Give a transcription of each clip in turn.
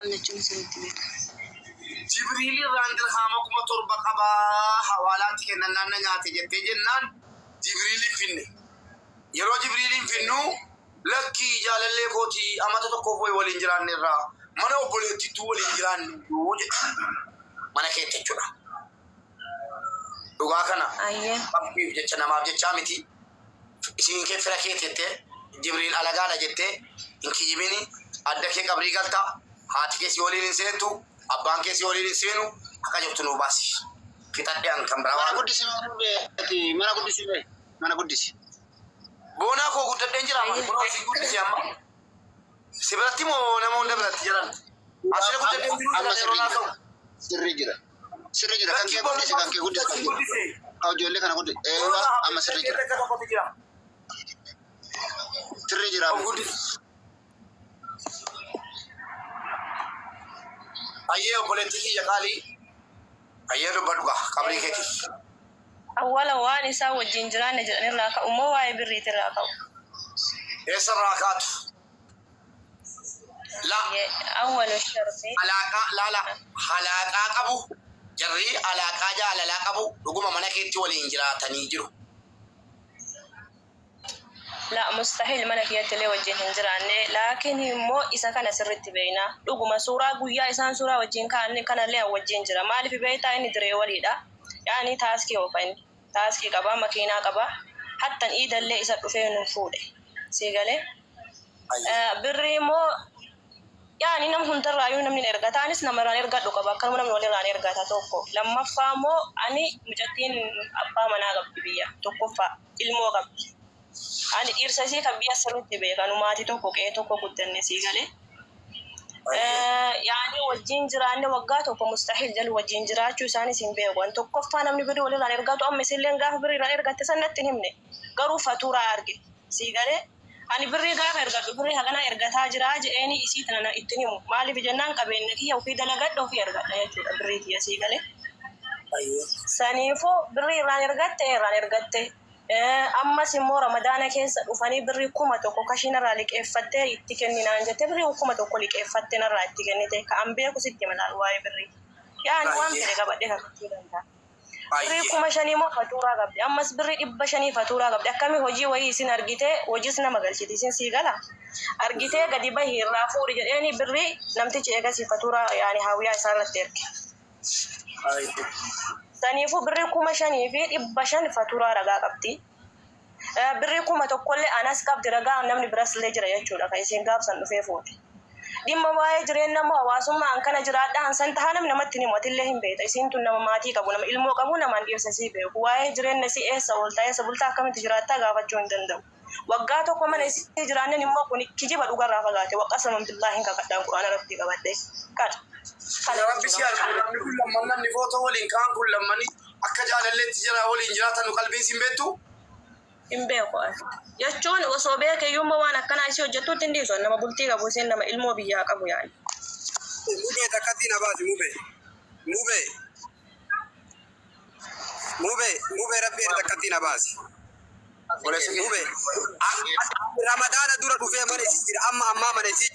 نجم سنتي جبريل راندل هامكم تربة قبا حوالات كنا نانياتي جت جنان جبريل فيني يرو جبريل فينو لكي جال اللي كوتي أما تتكوفي والإنجلان نرا من أقول تتو والإنجلان يوجد من كي تجرا دوغاكنا أيه أبي بجتنا ما بجتامتي إسين كيف ركيت جبريل على قالة جتة إنك جبيني أدك قبري قلتا هاتك سيولين إنسانتو أبان كسيولين إنسانو أكاجو تنوباسي kita yang kamera mana kudisi mana kudisi mana kudisi bona ko gudda denjira ma ko si kudisi amma seberati mo namo nda berati jalan asli gudda denjira amma sirri jira kan ke kudisi kau jolle kana kudisi amma sirri jira aye politiki ya kali aye do badwa kabri keti أولا واني سوى الجنجران نجران راكا ومواي بريت راكا يسر راكات لا أول الشرط لا حلاقا قبو جري علاقا جا لا قبو رغم منكيتي والانجرا تنيجرو لا مستحيل منك يتلي وجه هنجران لكن مو إذا كان سرت بينا رغم سورة قوية إنسان سورة وجه كان له وجه هنجرا ما اللي في بيتا إني دري وليدا يعني تاسكي وفين تاسكي كبا مكينا كبا حتى إيدا اللي إذا فين نفوده سيقاله بالريمو يعني نم هنتر رايو نم نرجع تانيس نمران نرجع دوكا بكر منام نولي ران نرجع تاتوكو لما فامو أني مجتين أبا مناقب بيا توكو فا الموقب أني إرساسي كبيا سرت بيا كانوا ماتي توكو كي توكو قدرني سيقاله يعني والجنجران وقاته فمستحيل جل والجنجرات شو ساني سينبيه وان توقف أنا من بدو ولا نرجعته أم مسلين قاه بري نرجع تسنة تنمني قرو فاتورة أرجع سيجاره أنا بري قاه نرجع بري هكذا نرجع تاجراج أني إسيتنا أنا إتنيمو مالي بجنان كبين كي أو في دلقات أو في أرجع لا يجوا بري تيا سيجاره سانيفو بري رانرجعته أما سمو رمضان كيس وفاني بري كوما توكو كاشينا رالك إفتة يتكني نانجة تبري وكوما توكو لك إفتة نرى يتكني تك أمبيا كوسيتي من الواي بري يعني وام ترى قبضها كتير انت بري كوما شاني ما فاتورة قبض أما بري إبا شاني فاتورة قبض أكمي هوجي وهي سين أرجيته وجسنا مقالشي تيسين سيجالا أرجيته قدي به رافو رجال يعني بري نمتي إيجا سي فاتورة يعني هاوية صارت ترك سانيفو بري كوما شاني في إبا شاني فاتورة رجع قبضي بري كوما تقول أنا سكاب درجة نمني برس لجرا يجورا كايسين قاب سن في فوت ديم ما يجرين نما واسم ما أنكنا جراد ده هنسن تهانم نمتني ماتلهم بيت إسين تنا ماتي كابونا إلمو كابونا ما ندير سسيبه واي جرين نسي سبولتا كم تجراد تاعا فجون دندم وقعتو كمان نسي جرانه نما كوني كذي بدو قرر فقاته وقسم بالله إنك قدام قرآن ربي قبته كات يا رب سيار كل لما نفوته والإنكان كل لما أكجال اللي تجرا والإنجلات نقلبين سيمبتو إمبيكو يجون وصوبيك يوم وانا كان عايشوا جتو تنديسو إنما بلتي كابوسين نما إلمو بيا كابو يعني موبي تكاتينا باجي موبي ربي تكاتينا باجي موبي رمضان دورة دوفي من يسير أما من يسير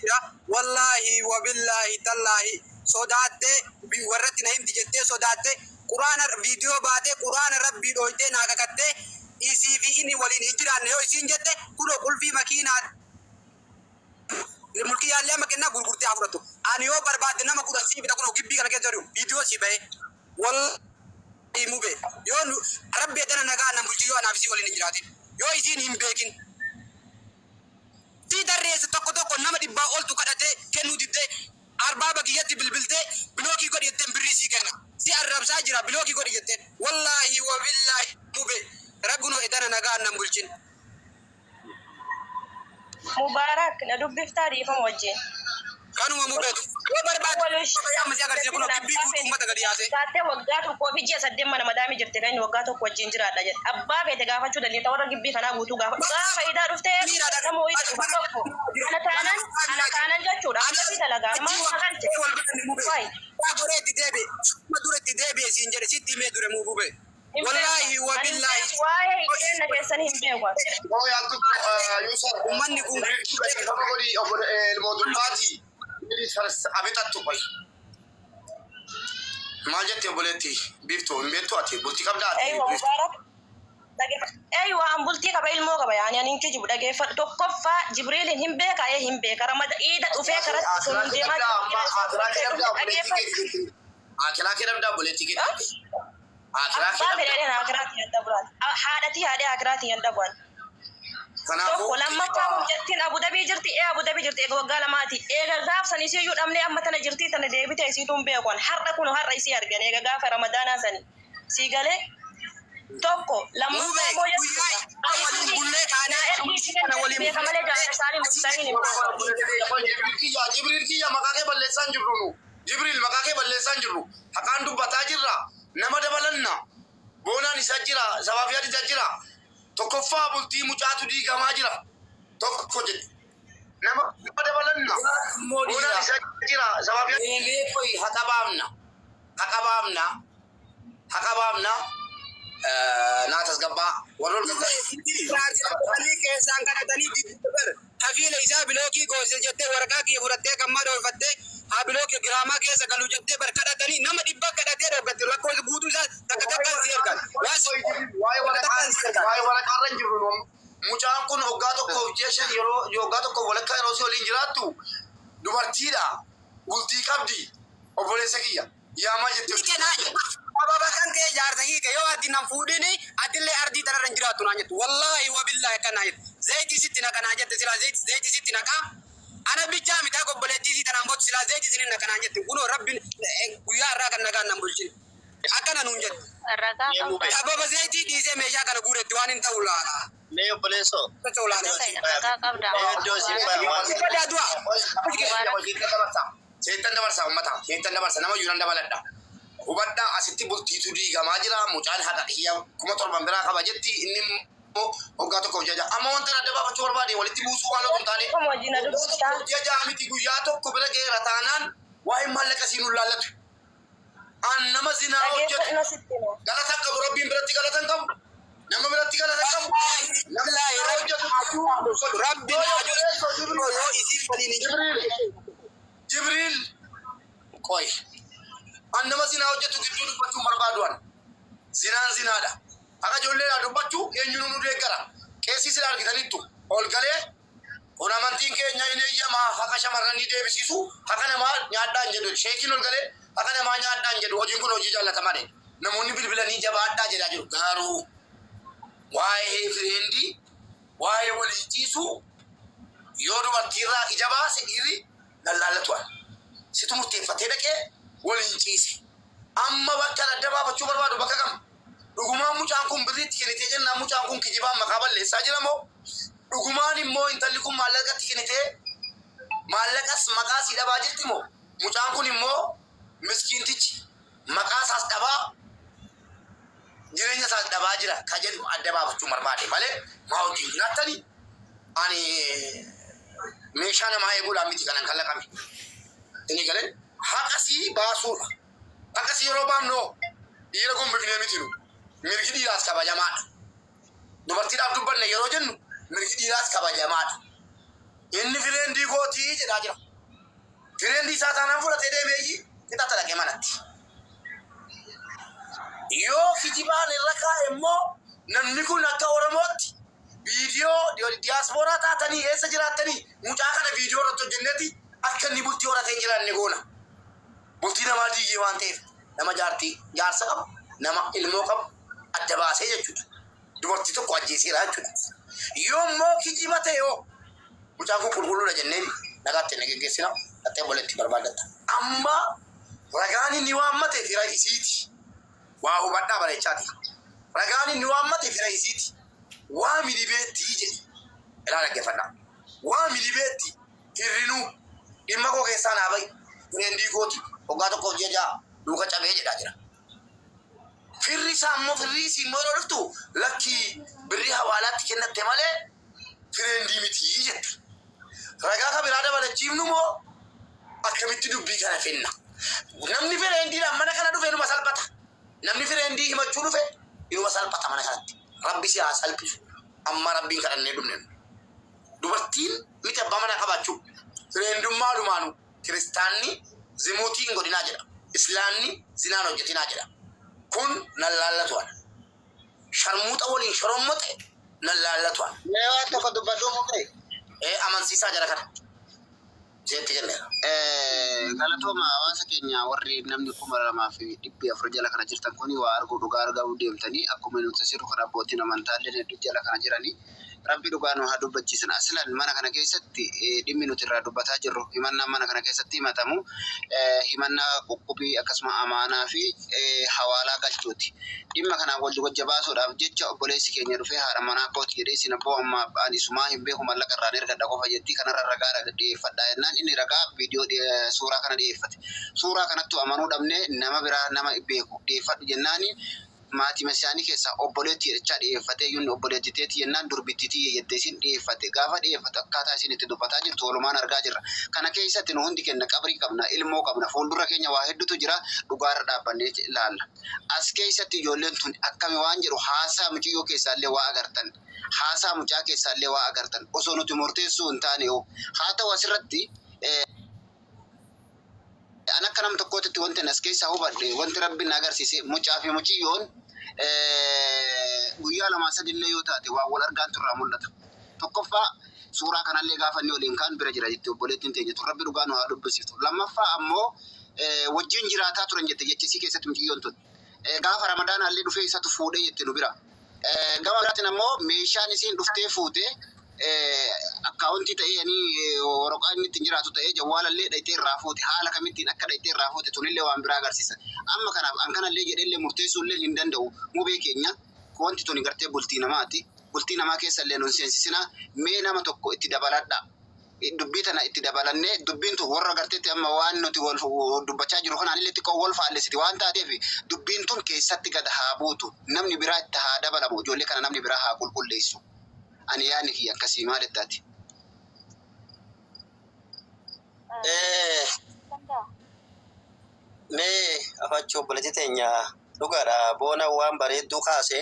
والله وبالله تالله صداته بورتنا هم تجتة صداته قرآن فيديو بعده قرآن ربي دويته ناقكته إذا في إني ولين هجران هو سينجته كله كل في مكينة الملكية اللي ما كنا غرغرتي أفرطو أنا يو برباد نما كودا سي بيتا كنا كيبي كنا كتيرو فيديو سي باي وال موبي يو ربي أنا نجا أنا بقول يو أنا في ولين هجراتي يو إذين هم بيكين في درس تقطع كنا ما تبى أول تكادته كنو تبى أربعة بقية بالبلدة بلوكي كودي يتم بريسي كنا سي أربعة ساجرا بلوكي كودي يتم والله وبالله موبي ربنا إدانا نجا أنا بقولين مبارك ندوب بفتاري فموجه كانوا موبت وبرباد يا مسيا غير كنا كبي كوتو متى غادي ياسه ساته وقاتو كو بيجي سدم من مدامي جرت كان وقاتو كو جنجرا دجت ابا بيت غافچو دلي تور غبي كنا غوتو غاف فايدا رفته نمو انا كانن جچو دا بي تلغا ما مغالچ واي ما دورتي دبي سينجر سيتي مي دور موبوبه والله وبالله واي إنك يسني بيجوا هو يعطيك يوسف ومن يكون الموضوعاتي اللي abitattu qoy. Maal jettee obboleetti biiftuu hin beektu ati bultii qabdaa ati. Eeywa an bultii qaba ilmoo qaba yaani ani inki jibu dhageeffadhu tokkoffaa Jibriilin hin beeka hin beeka ramada iida dhufee karatti sun deemaa Akiraa kee dabdaa obboleetti kee. haadhatii akiraatii yadda bu'an. Tokko lammaffaa hojjettiin Abu Dhabii jirti eega waggaa lamaati eega gaafsan isii iyyuu dhabnee amma tana jirtii tana deebite isiituun beekuun har'a kun har'a isii argan eega gaafa ramadaanaa sani sii galee tokko lammaffaa Jibriil kiyya maqaa kee balleessaan jirru nu. Jibriil maqaa kee balleessaan jirru. Haqaan dubbataa jirra. Nama dabalanna. Boonaan isa jira. Sabaafiyaan isa jira. Tokkoffaa bultii mucaatu diigamaa jira. Tokko jedhe. Nama dabalanna. Boonaan isa jira. Sabaafiyaan. Eelee koyi haqabaamna. Naatas gabbaa. Warroon gabbaa. Keessaan kadhatanii diddibar. Hafiila isaa bilookii goose jettee waraqaa kiyya fudhattee gammaa dhooffattee haa bilookii giraamaa keessa galu jettee bar kadhatanii nama dhibba kadhatee dhooffatte lakkoofsa guutuu isaa takka takkaan si ergan. Waa'ee waraqaarra hin jirru mucaan kun waggaa tokko jeeshan yeroo waggaa tokko walakkaa yeroo si waliin jiraattu dubartiidha bultii qabdi obboleessa kiyya yaamaa jettee. Ababa kan kee jaarsa hiike yoo ati nan fuudhini atillee ardii tanarra hin jiraattu naan jettu wallaahi wabillahi akkanaa jettu zayitii sitti naqanaa jette silaa zayitii sitti naqaa ana bichaa mitaa obboleettii sii tanaan bootu silaa zayitii sinin naqanaa jette kunoo rabbiin guyyaa irraa kan nagaan nan bulchine akkana nuun jettu. Ababa zayitii dhiisee meeshaa kana guuretti waan hin ta'u laala. Mee obboleessoo. Seettan dabarsaa ummata seettan dabarsa nama yuunan dabaladha. Hubadhaa asitti bultiitu diigamaa jira mucaan haqa kiyya 7,000 biraa qaba jetti inni immoo waggaa tokkoof jaja amma wanta adda baafachuu barbaade walitti buusuu waan otoo hin taane jaja miti guyyaa tokko bira geera taanaan waa'ee maallaqa siin ullaallatu an nama zinaa hojjetu galatan qabu rabbiin biratti galatan qabu nama biratti galatan qabu nama hojjetu Jibriil qoy an nama zinaa hojjetu gidduu dubbachuu barbaaduan zinaan zinaadha haqa ijoolleedhaa dubbachuu eenyuun nu deeggara qeessii sila argitaniittu ol galee kun amantiin keenya hin eeyyamaa haqa shamarranii deebisiisu haqa namaa nyaadhaan jedhu sheekiin ol galee haqa namaa nyaadhaan jedhu hojiin kun hojii jaallatamaadhe namoonni bilbilanii jabaadhaa jedhaa jiru garuu waa'ee fireendii waa'ee walii ciisuu yoo dubartiirraa ija baase dhiirri lallaallatuan situ murteeffatee dhaqee waliin ciise amma bakka adda baafachuu barbaadu bakka kam dhugumaan mucaan kun birriitti kennitee jennaan mucaan kun kijibaan maqaa balleessaa jira moo dhugumaan immoo intalli kun maallaqatti kennitee maallaqas maqaa sii dhabaa jirti moo mucaan kun immoo miskiintichi maqaa isaas dhabaa jireenya isaas dhabaa jira ka jedhu adda baafachuu barbaade malee maa wajjin jiraattanii ani meeshaa namaa eeguudhaan miti kanan kallaqame inni galee haqasii baasuudha. Haqasii yeroo baannoo dhiira gombifnee miti nu mirgi dhiiraas kabajamaadha. Dubartiidhaaf dubbanne yeroo jennu mirgi dhiiraas kabajamaadha. Inni fireendii gootii jedhaa jira. Fireendii isaa taanaan fudhatee deemeeyyi qixaata dhaqee manatti. Yoo kijibaan irra kaa'e immoo namni kun akka Oromootti viidiyoo diyaaspooraa taatanii eessa jiraattanii mucaa kana viidiyoo irratti hojjenneeti akka inni bultii horatee jiraanne goona. Bultii namaa diigee waan ta'eef nama jaarsa qabu nama ilmoo qabu adda baasee jechuudha. Dubartii tokko ajjeeseera jechuudha. Yoo immoo kijiba ta'e yoo mucaan kun qulqulluudha jenneen nagaatti na geggeessina dhattee boleetti barbaadatta. Amma ragaan inni waammate fira isiiti. Waa hubadhaa bareechaati. Ragaan inni waammate fira isiiti. Waa milibeetti jedhe. Ilaa dhaggeeffadhaa. Waa milibeetti hirrinuu dhimma koo keessaa naa bahi. Fireendii kooti waggaa tokkoof jecha duuka cabee jedhaa jira. Firri isaa immoo firri isii immoo yeroo dhuftu lakkii birrii hawaalaatti kennatte malee fireendii mitii jette. Ragaa ka biraa dabalachiifnu moo akkamitti dubbii kana fenna. Namni fireendiidhaan mana kana dhufe inuma salphata. Namni fireendii himachuu dhufe inuma salphata mana kanatti. Rabbi si haa salphisu. Amma rabbiin kadhannee dhumne. Dubartiin miti abbaa mana qabaachuu fireendummaa dhumaanu kiristaanni zimuutiin godinaa jedha. Islaamni zinaan hojjetinaa jedha. Kun nan laallatuudha. Sharmuuxa waliin shorommoxe nan laallatuudha. Mee waan tokko dubbaduu mukee? Amansiisaa jara kana. Jeetti kenneera. Galatooma hawaasa keenya warri namni 2,400 jala kana jirtan kuni waa arguu dhugaa argachuu deemtanii akkuma nuti asirru kana abbootiin amantaallee hedduu jala kana jiranii rabbi dhugaa nu haa dubbachiisan. Aslan mana kana keessatti dhimmi nuti irraa dubbataa jirru himannaa mana kana keessatti himatamu himannaa quphubii akkasuma amaanaa fi hawaalaa galchuuti. Dhimma kanaan wajja baasuudhaaf jecha obboleessi keenya dhufee haadha manaa kooti jedhee isin abboo amma ani isumaa hin beeku mallaqa irraan ergadha qofa jetti kanarra ragaa dhiyeeffadha jennaan inni ragaa viidiyoo suuraa kana dhiyeeffate. Suuraa kanattu amanuu dhabne nama biraa nama beeku dhiyeeffadhu jennaani maatii isaanii keessaa obboleetti jechaa dhiyeeffate yookiin obboleettiteetti jennaan durbittiitii jettee isin dhiyeeffate. Gaafa dhiyeeffate akkaataa isin itti dubbataa jirtu walumaan argaa jirra. Kana keessatti nu hundi kenna qabrii qabna ilmoo qabna fuuldura keenya waa hedduutu jira dhugaarra dhaabbannee ilaalla. As keessatti ijoolleen tun akkami waan jedhu haasaa muciyyoo keessaallee waa agartan. Haasaa mucaa keessaallee waa agartan osoo nuti murteessuu hin taane haa ta'u asirratti ana akka nam tokkootti wanti as keessa hubadhe wanti rabbiin agarsiise mucaa fi muciyyoon guyyaa 2-3 illee yoo taate waa wal argaan turraa mul'ata. Tokkoffaa suuraa kanallee gaafa inni waliin kaan bira jira jettee obboleettiin teenya tun rabbi dhugaa nu haa dubbisiiftu. Lammaffaa ammoo wajjin jiraataa turan jette jechisii keessatti muciyyoon tun gaafa ramadaanaallee dhufee isatu fuudhee jette nu bira. Gama biraatiin ammoo meeshaan isiin dhuftee fuutee akkaawuntii ta'ee yani waraqaa inni ittiin jiraatu ta'ee jawwaalallee dhayitee irraa fuute haala kamittiin akka dhayitee irraa fuute tunillee waan biraa agarsiisa. Amma kanaaf an kanallee jedheellee murteessuullee hin danda'u mubee keenya wanti tuni gartee bultii namaati. Bultii namaa keessallee nun seensisina mee nama tokko itti dabaladha. Dubbii tana itti dabalannee dubbiin tun warra garteetti amma waan nuti wal dubbachaa jiru kanaan xiqqoo wal faallesiti waan taateef dubbiin tun keessatti gad haa buutu namni biraa itti haa dabalamu ijoollee kana namni biraa haa qulqulleessu. Ani yaadni kiyya akkasii maal jettaati? Mee afachuu obboleettii teenya dhugaadha boona waan bareedduu kaase.